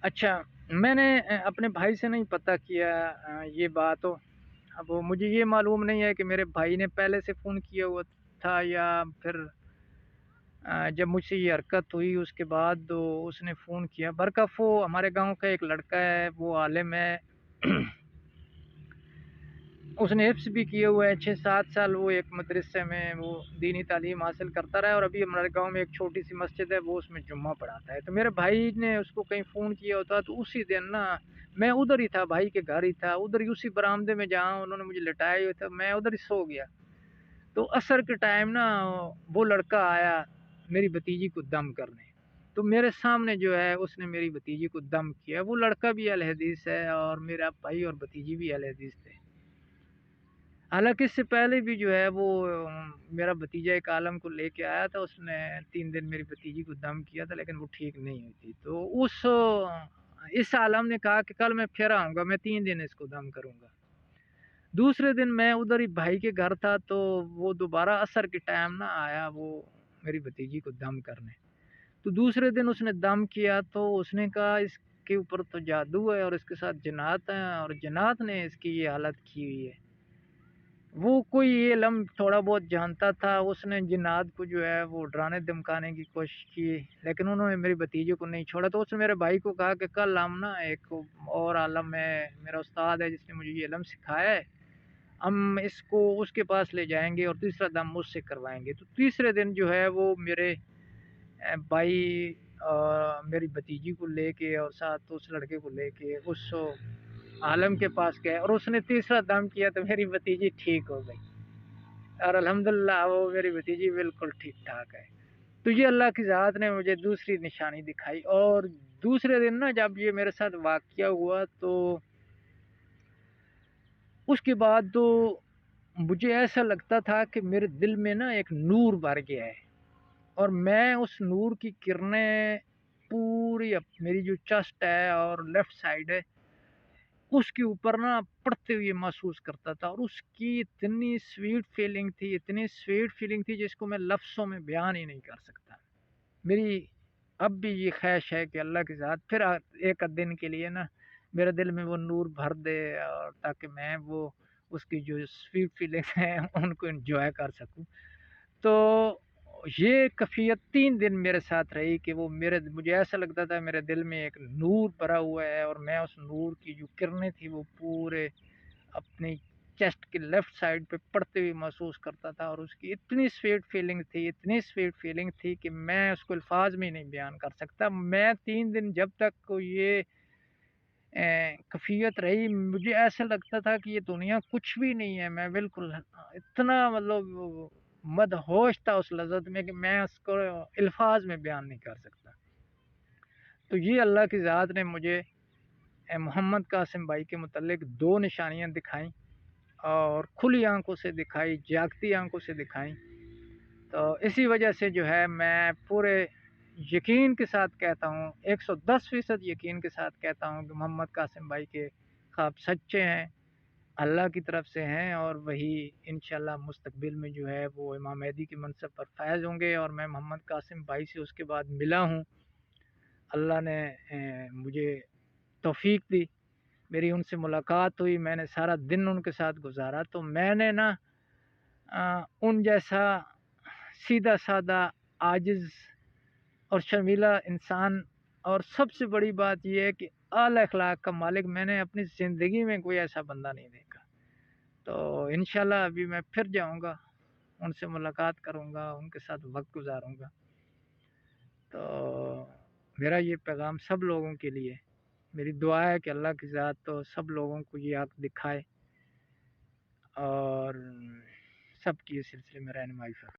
اچھا، میں نے اپنے بھائی سے نہیں پتہ کیا یہ بات ہو۔ اب وہ مجھے یہ معلوم نہیں ہے کہ میرے بھائی نے پہلے سے فون کیا ہوا تھا یا پھر جب مجھ سے یہ حرکت ہوئی اس کے بعد اس نے فون کیا۔ برکف وہ ہمارے گاؤں کا ایک لڑکا ہے، وہ عالم ہے، اس نے حفظ بھی کیے ہوئے ہیں 6-7 سال، وہ ایک مدرسے میں وہ دینی تعلیم حاصل کرتا رہا ہے، اور ابھی ہمارے گاؤں میں ایک چھوٹی سی مسجد ہے، وہ اس میں جمعہ پڑھاتا ہے۔ تو میرے بھائی نے اس کو کہیں فون کیا ہوتا تو اسی دن نا میں ادھر ہی تھا، بھائی کے گھر ہی تھا، ادھر ہی اسی برآمدے میں جہاں انہوں نے مجھے لٹایا ہوا تھا، میں ادھر ہی سو گیا۔ تو عصر کے ٹائم نا وہ لڑکا آیا میری بھتیجی کو دم کرنے، تو میرے سامنے جو ہے اس نے میری بھتیجی کو دم کیا۔ وہ لڑکا بھی اہل حدیث ہے اور میرا بھائی اور بھتیجی بھی اہل حدیث تھے۔ حالانکہ اس سے پہلے بھی جو ہے وہ میرا بھتیجا ایک عالم کو لے کے آیا تھا، اس نے 3 دن میری بھتیجی کو دم کیا تھا، لیکن وہ ٹھیک نہیں ہوئی تھی۔ تو اس عالم نے کہا کہ کل میں پھر آؤں گا، میں 3 دن اس کو دم کروں گا۔ دوسرے دن میں ادھر ہی بھائی کے گھر تھا، تو وہ دوبارہ عصر کے ٹائم نہ آیا وہ میری بھتیجی کو دم کرنے۔ تو دوسرے دن اس نے دم کیا تو اس نے کہا اس کے اوپر تو جادو ہے اور اس کے ساتھ جنات ہیں، اور جنات نے اس کی یہ حالت کی ہوئی ہے۔ وہ کوئی علم تھوڑا بہت جانتا تھا، اس نے جنات کو جو ہے وہ ڈرانے دمکانے کی کوشش کی، لیکن انہوں نے میری بھتیجے کو نہیں چھوڑا۔ تو اس نے میرے بھائی کو کہا کہ کل ہم نا ایک اور عالم ہے، میرا استاد ہے جس نے مجھے یہ علم سکھایا ہے، ہم اس کو اس کے پاس لے جائیں گے اور تیسرا دم مجھ سے کروائیں گے۔ تو تیسرے دن جو ہے وہ میرے بھائی میری بھتیجی کو لے کے اور ساتھ اس لڑکے کو لے کے اس عالم کے پاس گئے، اور اس نے تیسرا دم کیا تو میری بھتیجی ٹھیک ہو گئی، اور الحمدللہ وہ میری بھتیجی بالکل ٹھیک ٹھاک ہے۔ تو یہ اللہ کی ذات نے مجھے دوسری نشانی دکھائی۔ اور دوسرے دن نا جب یہ میرے ساتھ واقعہ ہوا تو اس کے بعد تو مجھے ایسا لگتا تھا کہ میرے دل میں نا ایک نور بھر گیا ہے، اور میں اس نور کی کرنیں پوری میری جو چسٹ ہے اور لیفٹ سائڈ ہے اس کے اوپر نا پڑتے ہوئے محسوس کرتا تھا، اور اس کی اتنی سویٹ فیلنگ تھی، اتنی سویٹ فیلنگ تھی جس کو میں لفظوں میں بیان ہی نہیں کر سکتا۔ میری اب بھی یہ خواہش ہے کہ اللہ کی ذات پھر ایک آدھ دن کے لیے نا میرے دل میں وہ نور بھر دے، اور تاکہ میں وہ اس کی جو سویٹ فیلنگس ہیں ان کو انجوائے کر سکوں۔ تو یہ کیفیت 3 دن میرے ساتھ رہی کہ وہ مجھے ایسا لگتا تھا میرے دل میں ایک نور بھرا ہوا ہے، اور میں اس نور کی جو کرنیں تھی وہ پورے اپنی چیسٹ کے لیفٹ سائڈ پہ پڑتے ہوئے محسوس کرتا تھا، اور اس کی اتنی سویٹ فیلنگ تھی، اتنی سویٹ فیلنگ تھی کہ میں اس کو الفاظ میں نہیں بیان کر سکتا۔ میں 3 دن جب تک یہ کیفیت رہی مجھے ایسا لگتا تھا کہ یہ دنیا کچھ بھی نہیں ہے، میں بالکل اتنا مطلب مدہوش تھا اس لذت میں کہ میں اس کو الفاظ میں بیان نہیں کر سکتا۔ تو یہ اللہ کی ذات نے مجھے محمد قاسم بھائی کے متعلق 2 نشانیاں دکھائیں، اور کھلی آنکھوں سے دکھائی، جاگتی آنکھوں سے دکھائیں۔ تو اسی وجہ سے جو ہے میں پورے یقین کے ساتھ کہتا ہوں، 110% یقین کے ساتھ کہتا ہوں کہ محمد قاسم بھائی کے خواب سچے ہیں، اللہ کی طرف سے ہیں، اور وہی انشاءاللہ مستقبل میں جو ہے وہ امام مہدی کی منصب پر فائز ہوں گے۔ اور میں محمد قاسم بھائی سے اس کے بعد ملا ہوں، اللہ نے مجھے توفیق دی، میری ان سے ملاقات ہوئی، میں نے سارا دن ان کے ساتھ گزارا، تو میں نے نا ان جیسا سیدھا سادہ عاجز اور شرمیلا انسان، اور سب سے بڑی بات یہ ہے کہ اعلی اخلاق کا مالک میں نے اپنی زندگی میں کوئی ایسا بندہ نہیں دیکھا۔ تو انشاءاللہ ابھی میں پھر جاؤں گا، ان سے ملاقات کروں گا، ان کے ساتھ وقت گزاروں گا۔ تو میرا یہ پیغام سب لوگوں کے لیے، میری دعا ہے کہ اللہ کی ذات تو سب لوگوں کو یہ حق دکھائے اور سب کی اس سلسلے میں رہنمائی فرمائے۔